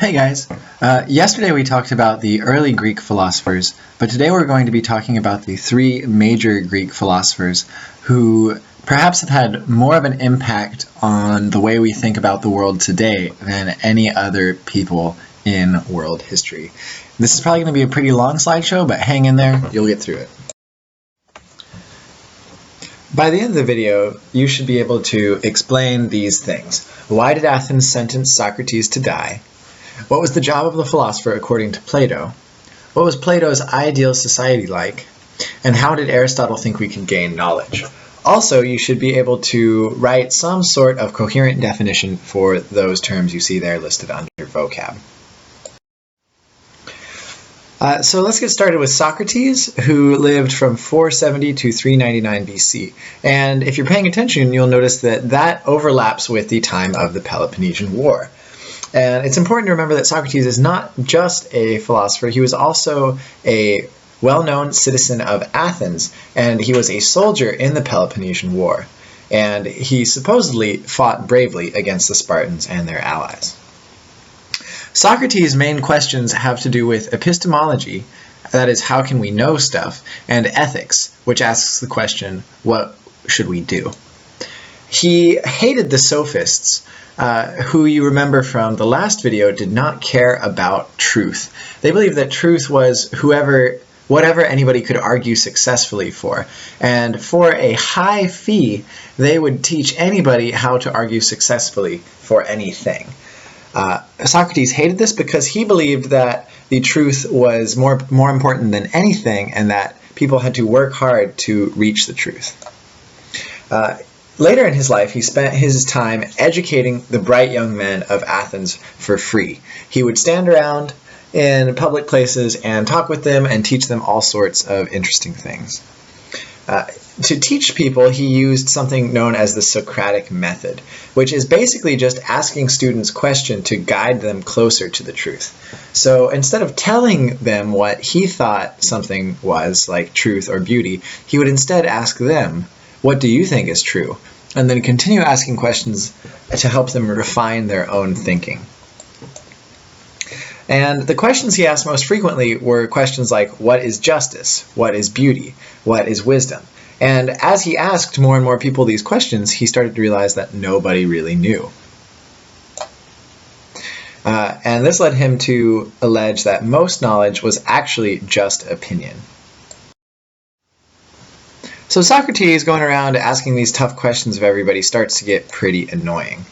Hey guys! Yesterday we talked about the early Greek philosophers, but today we're going to be talking about the three major Greek philosophers who perhaps have had more of an impact on the way we think about the world today than any other people in world history. This is probably going to be a pretty long slideshow, but hang in there, you'll get through it. By the end of the video, you should be able to explain these things. Why did Athens sentence Socrates to die? What was the job of the philosopher according to Plato? What was Plato's ideal society like? And how did Aristotle think we could gain knowledge? Also, you should be able to write some sort of coherent definition for those terms you see there listed under vocab. So let's get started with Socrates, who lived from 470 to 399 BC. And if you're paying attention, you'll notice that that overlaps with the time of the Peloponnesian War. And it's important to remember that Socrates is not just a philosopher, he was also a well-known citizen of Athens, and he was a soldier in the Peloponnesian War. And he supposedly fought bravely against the Spartans and their allies. Socrates' main questions have to do with epistemology, that is, how can we know stuff, and ethics, which asks the question, what should we do? He hated the sophists, who you remember from the last video did not care about truth. They believed that truth was whatever anybody could argue successfully for. And for a high fee, they would teach anybody how to argue successfully for anything. Socrates hated this because he believed that the truth was more important than anything and that people had to work hard to reach the truth. Later in his life, he spent his time educating the bright young men of Athens for free. He would stand around in public places and talk with them and teach them all sorts of interesting things. To teach people, he used something known as the Socratic method, which is basically just asking students questions to guide them closer to the truth. So instead of telling them what he thought something was, like truth or beauty, he would instead ask them, what do you think is true? And then continue asking questions to help them refine their own thinking. And the questions he asked most frequently were questions like, what is justice? What is beauty? What is wisdom? And as he asked more and more people these questions, he started to realize that nobody really knew. And this led him to allege that most knowledge was actually just opinion. So Socrates going around asking these tough questions of everybody starts to get pretty annoying.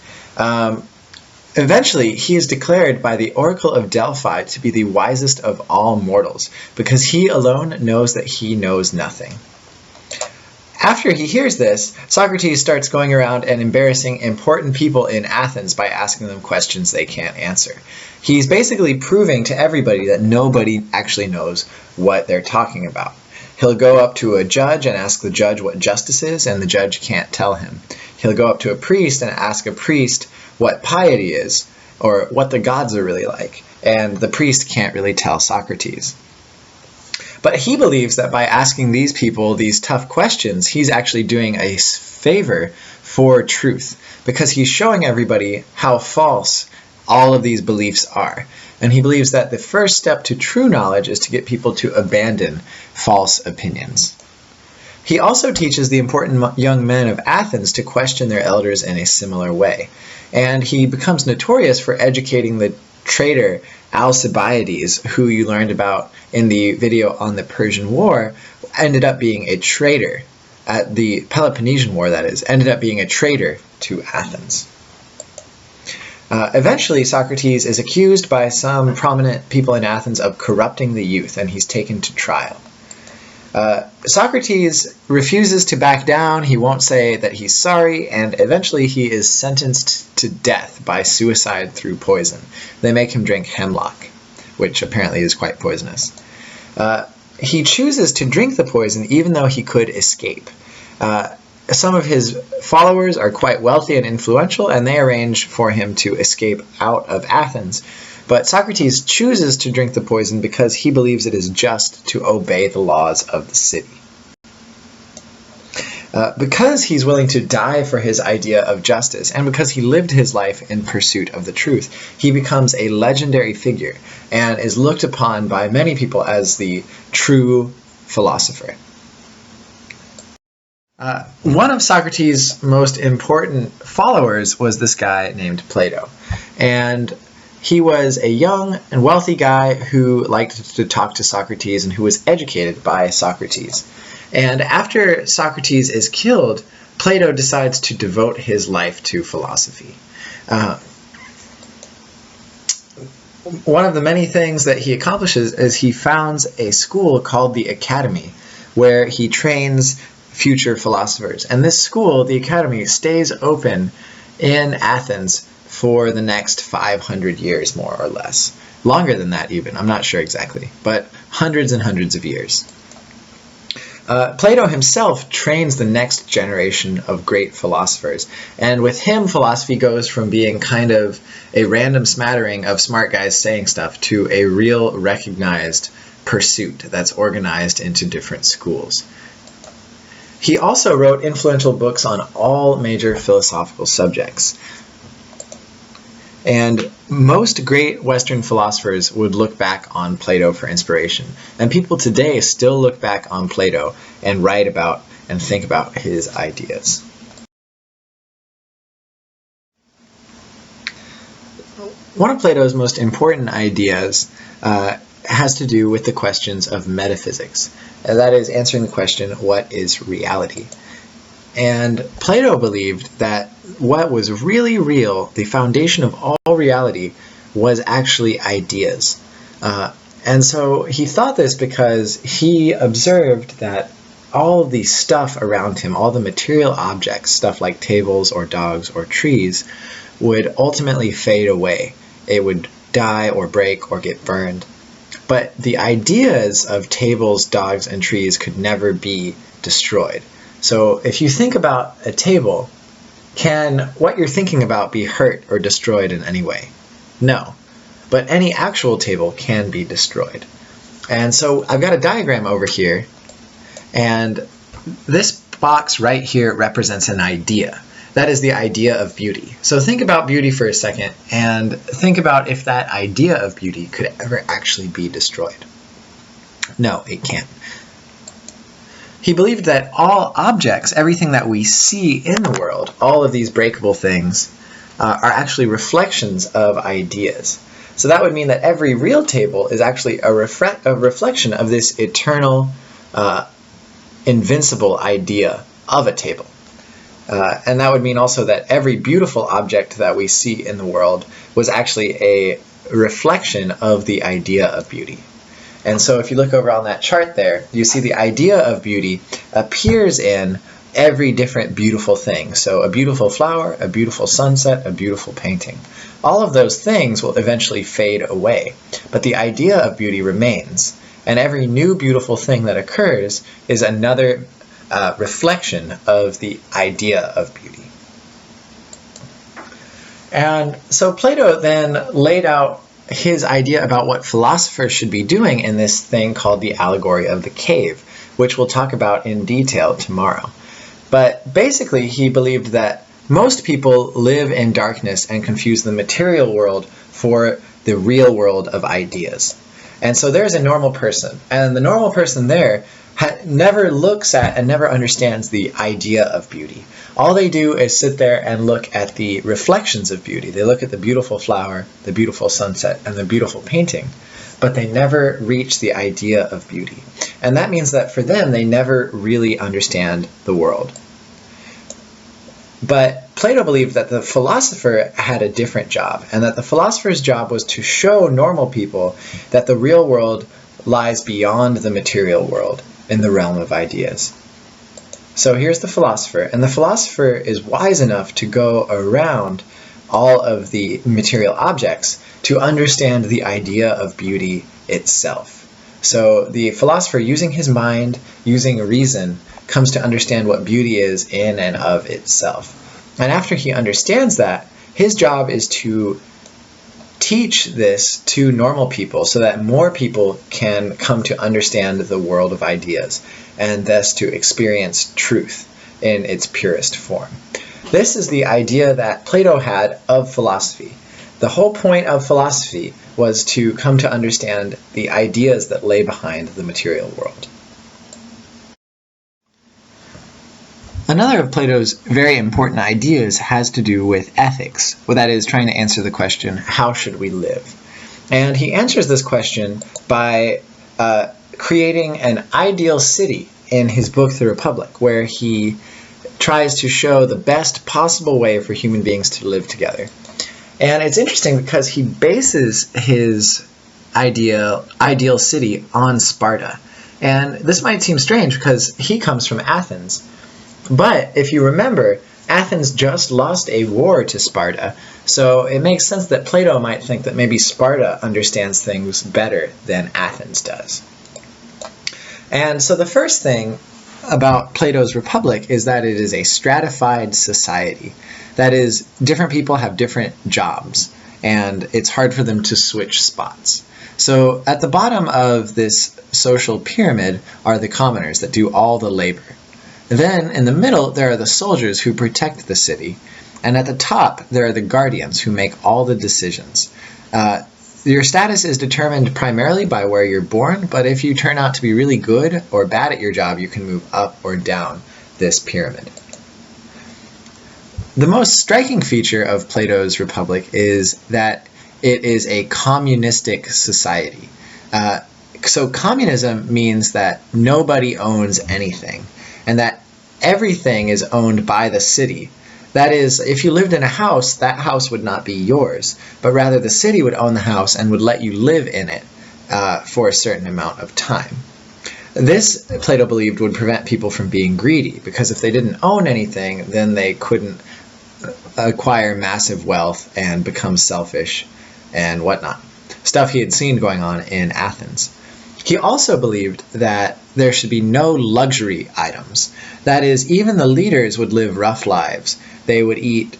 Eventually, he is declared by the Oracle of Delphi to be the wisest of all mortals, because he alone knows that he knows nothing. After he hears this, Socrates starts going around and embarrassing important people in Athens by asking them questions they can't answer. He's basically proving to everybody that nobody actually knows what they're talking about. He'll go up to a judge and ask the judge what justice is, and the judge can't tell him. He'll go up to a priest and ask a priest what piety is, or what the gods are really like, and the priest can't really tell Socrates. But he believes that by asking these people these tough questions, he's actually doing a favor for truth, because he's showing everybody how false all of these beliefs are. And he believes that the first step to true knowledge is to get people to abandon false opinions. He also teaches the important young men of Athens to question their elders in a similar way. And he becomes notorious for educating the traitor Alcibiades, who you learned about in the video on the Persian War, ended up being a traitor, at the Peloponnesian War that is, ended up being a traitor to Athens. Eventually, Socrates is accused by some prominent people in Athens of corrupting the youth, and he's taken to trial. Socrates refuses to back down, he won't say that he's sorry, and eventually he is sentenced to death by suicide through poison. They make him drink hemlock, which apparently is quite poisonous. He chooses to drink the poison even though he could escape. Some of his followers are quite wealthy and influential, and they arrange for him to escape out of Athens. But Socrates chooses to drink the poison because he believes it is just to obey the laws of the city. Because he's willing to die for his idea of justice, and because he lived his life in pursuit of the truth, he becomes a legendary figure and is looked upon by many people as the true philosopher. One of Socrates' most important followers was this guy named Plato. And he was a young and wealthy guy who liked to talk to Socrates and who was educated by Socrates. And after Socrates is killed, Plato decides to devote his life to philosophy. One of the many things that he accomplishes is he founds a school called the Academy, where he trains future philosophers. And this school, the Academy, stays open in Athens for the next 500 years, more or less. Longer than that even, I'm not sure exactly, but hundreds and hundreds of years. Plato himself trains the next generation of great philosophers, and with him philosophy goes from being kind of a random smattering of smart guys saying stuff to a real recognized pursuit that's organized into different schools. He also wrote influential books on all major philosophical subjects. And most great Western philosophers would look back on Plato for inspiration. And people today still look back on Plato and write about and think about his ideas. One of Plato's most important ideas has to do with the questions of metaphysics. And that is answering the question, what is reality? And Plato believed that what was really real, the foundation of all reality, was actually ideas. And so he thought this because he observed that all the stuff around him, all the material objects, stuff like tables or dogs or trees, would ultimately fade away. It would die or break or get burned. But the ideas of tables, dogs, and trees could never be destroyed. So if you think about a table, can what you're thinking about be hurt or destroyed in any way? No. But any actual table can be destroyed. And so I've got a diagram over here, and this box right here represents an idea. That is the idea of beauty. So think about beauty for a second, and think about if that idea of beauty could ever actually be destroyed. No, it can't. He believed that all objects, everything that we see in the world, all of these breakable things, are actually reflections of ideas. So that would mean that every real table is actually a reflection of this eternal, invincible idea of a table. And that would mean also that every beautiful object that we see in the world was actually a reflection of the idea of beauty. And so if you look over on that chart there, you see the idea of beauty appears in every different beautiful thing. So a beautiful flower, a beautiful sunset, a beautiful painting. All of those things will eventually fade away, but the idea of beauty remains. And every new beautiful thing that occurs is another reflection of the idea of beauty. And so Plato then laid out his idea about what philosophers should be doing in this thing called the allegory of the cave, which we'll talk about in detail tomorrow. But basically he believed that most people live in darkness and confuse the material world for the real world of ideas. And so there's a normal person, and the normal person there never looks at and never understands the idea of beauty. All they do is sit there and look at the reflections of beauty. They look at the beautiful flower, the beautiful sunset, and the beautiful painting, but they never reach the idea of beauty. And that means that for them, they never really understand the world. But Plato believed that the philosopher had a different job, and that the philosopher's job was to show normal people that the real world lies beyond the material world in the realm of ideas. So here's the philosopher, and the philosopher is wise enough to go around all of the material objects to understand the idea of beauty itself. So the philosopher, using his mind, using reason, comes to understand what beauty is in and of itself. And after he understands that, his job is to teach this to normal people so that more people can come to understand the world of ideas and thus to experience truth. in its purest form. This is the idea that Plato had of philosophy. The whole point of philosophy was to come to understand the ideas that lay behind the material world. Another of Plato's very important ideas has to do with ethics, well, that is, trying to answer the question, how should we live? And he answers this question by creating an ideal city in his book, The Republic, where he tries to show the best possible way for human beings to live together. And it's interesting because he bases his ideal city on Sparta. And this might seem strange because he comes from Athens. But if you remember, Athens just lost a war to Sparta, so it makes sense that Plato might think that maybe Sparta understands things better than Athens does. And so the first thing about Plato's Republic is that it is a stratified society. That is, different people have different jobs, and it's hard for them to switch spots. So at the bottom of this social pyramid are the commoners that do all the labor. Then, in the middle, there are the soldiers who protect the city. And at the top, there are the guardians who make all the decisions. Your status is determined primarily by where you're born, but if you turn out to be really good or bad at your job, you can move up or down this pyramid. The most striking feature of Plato's Republic is that it is a communistic society. So communism means that nobody owns anything, and that everything is owned by the city. That is, if you lived in a house, that house would not be yours, but rather the city would own the house and would let you live in it for a certain amount of time. This, Plato believed, would prevent people from being greedy, because if they didn't own anything, then they couldn't acquire massive wealth and become selfish and whatnot. Stuff he had seen going on in Athens. He also believed that there should be no luxury items. That is, even the leaders would live rough lives. They would eat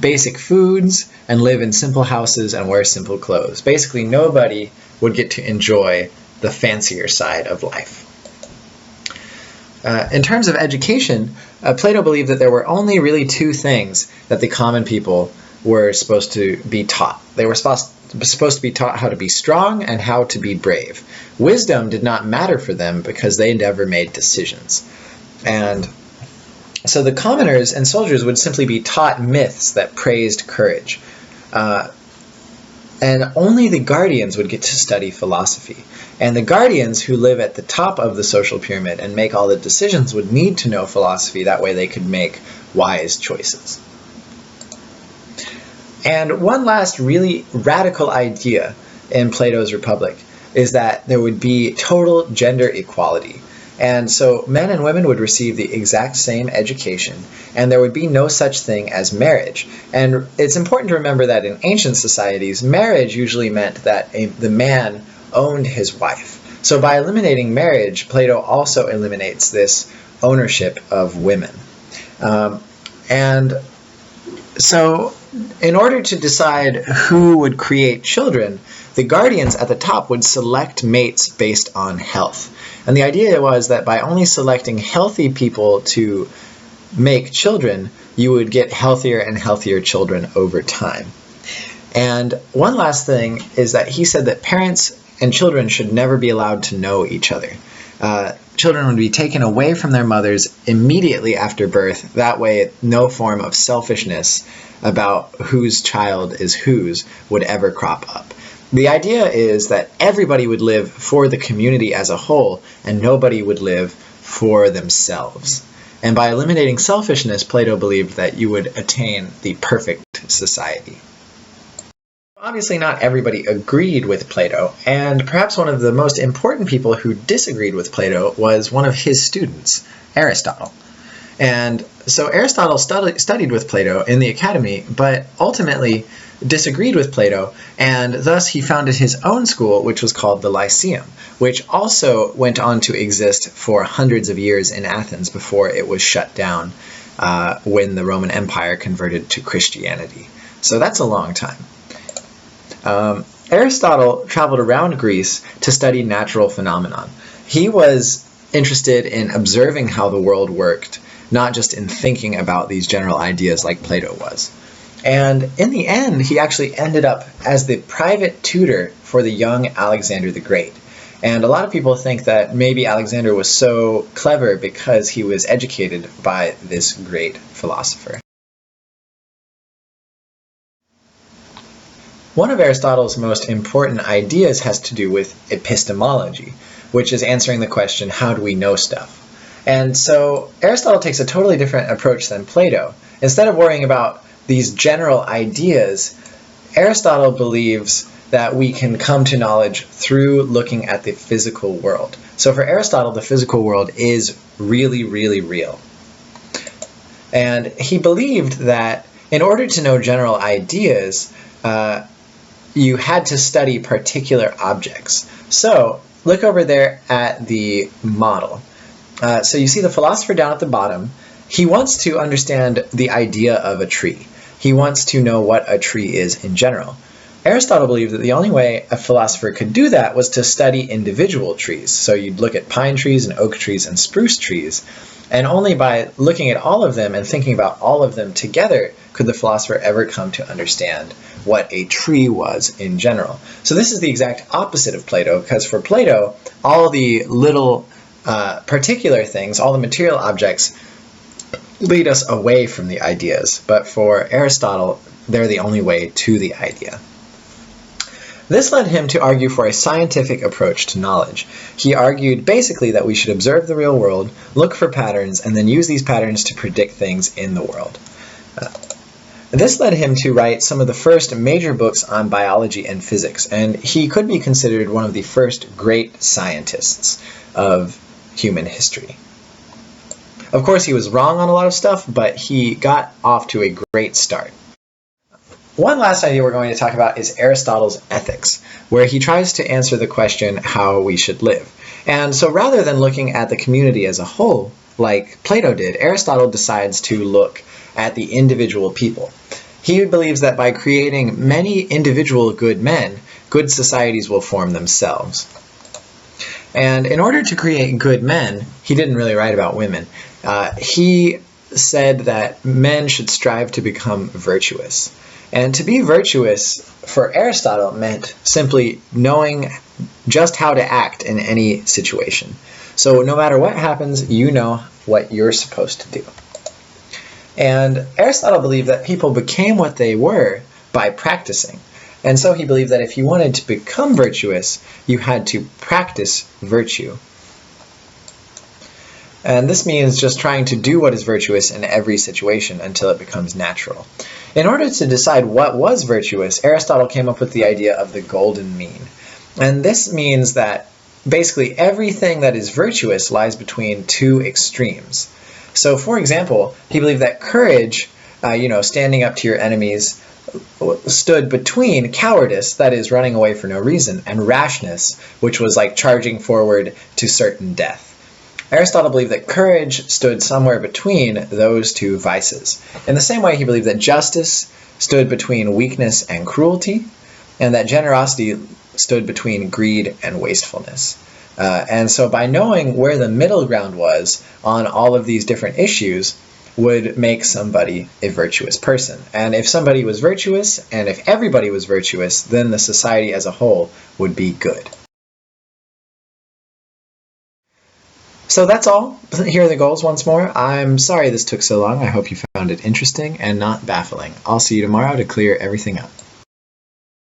basic foods and live in simple houses and wear simple clothes. Basically, nobody would get to enjoy the fancier side of life. In terms of education, Plato believed that there were only really two things that the common people were supposed to be taught. They were supposed to be taught how to be strong and how to be brave. Wisdom did not matter for them because they never made decisions. And so the commoners and soldiers would simply be taught myths that praised courage. And only the guardians would get to study philosophy. And the guardians who live at the top of the social pyramid and make all the decisions would need to know philosophy. That way they could make wise choices. And one last really radical idea in Plato's Republic is that there would be total gender equality. And so men and women would receive the exact same education, and there would be no such thing as marriage. And it's important to remember that in ancient societies, marriage usually meant that the man owned his wife. So by eliminating marriage, Plato also eliminates this ownership of women. And so in order to decide who would create children, the guardians at the top would select mates based on health. And the idea was that by only selecting healthy people to make children, you would get healthier and healthier children over time. And one last thing is that he said that parents and children should never be allowed to know each other. Children would be taken away from their mothers immediately after birth. That way, no form of selfishness about whose child is whose would ever crop up. The idea is that everybody would live for the community as a whole, and nobody would live for themselves. And by eliminating selfishness, Plato believed that you would attain the perfect society. Obviously, not everybody agreed with Plato, and perhaps one of the most important people who disagreed with Plato was one of his students, Aristotle. And so Aristotle studied with Plato in the academy, but ultimately disagreed with Plato, and thus he founded his own school, which was called the Lyceum, which also went on to exist for hundreds of years in Athens before it was shut down when the Roman Empire converted to Christianity. So that's a long time. Aristotle traveled around Greece to study natural phenomenon. He was interested in observing how the world worked not just in thinking about these general ideas like Plato was. And in the end, he actually ended up as the private tutor for the young Alexander the Great. And a lot of people think that maybe Alexander was so clever because he was educated by this great philosopher. One of Aristotle's most important ideas has to do with epistemology, which is answering the question, how do we know stuff? And so Aristotle takes a totally different approach than Plato. Instead of worrying about these general ideas, Aristotle believes that we can come to knowledge through looking at the physical world. So for Aristotle, the physical world is really, really real. And he believed that in order to know general ideas, you had to study particular objects. So look over there at the model. So you see the philosopher down at the bottom. He wants to understand the idea of a tree. He wants to know what a tree is in general. Aristotle believed that the only way a philosopher could do that was to study individual trees. So you'd look at pine trees and oak trees and spruce trees, and only by looking at all of them and thinking about all of them together could the philosopher ever come to understand what a tree was in general. So this is the exact opposite of Plato, because for Plato, all the little particular things, all the material objects, lead us away from the ideas. But for Aristotle, they're the only way to the idea. This led him to argue for a scientific approach to knowledge. He argued basically that we should observe the real world, look for patterns, and then use these patterns to predict things in the world. This led him to write some of the first major books on biology and physics, and he could be considered one of the first great scientists of human history. Of course, he was wrong on a lot of stuff, but he got off to a great start. One last idea we're going to talk about is Aristotle's ethics, where he tries to answer the question how we should live. And so rather than looking at the community as a whole, like Plato did, Aristotle decides to look at the individual people. He believes that by creating many individual good men, good societies will form themselves. And in order to create good men, he didn't really write about women. He said that men should strive to become virtuous. And to be virtuous for Aristotle meant simply knowing just how to act in any situation. So no matter what happens, you know what you're supposed to do. And Aristotle believed that people became what they were by practicing. And so he believed that if you wanted to become virtuous, you had to practice virtue. And this means just trying to do what is virtuous in every situation until it becomes natural. In order to decide what was virtuous, Aristotle came up with the idea of the golden mean. And this means that basically everything that is virtuous lies between two extremes. So for example, he believed that courage, standing up to your enemies, stood between cowardice, that is running away for no reason, and rashness, which was like charging forward to certain death. Aristotle believed that courage stood somewhere between those two vices. In the same way, he believed that justice stood between weakness and cruelty, and that generosity stood between greed and wastefulness. And so by knowing where the middle ground was on all of these different issues would make somebody a virtuous person. And if somebody was virtuous, and if everybody was virtuous, then the society as a whole would be good. So that's all. Here are the goals once more. I'm sorry this took so long. I hope you found it interesting and not baffling. I'll see you tomorrow to clear everything up.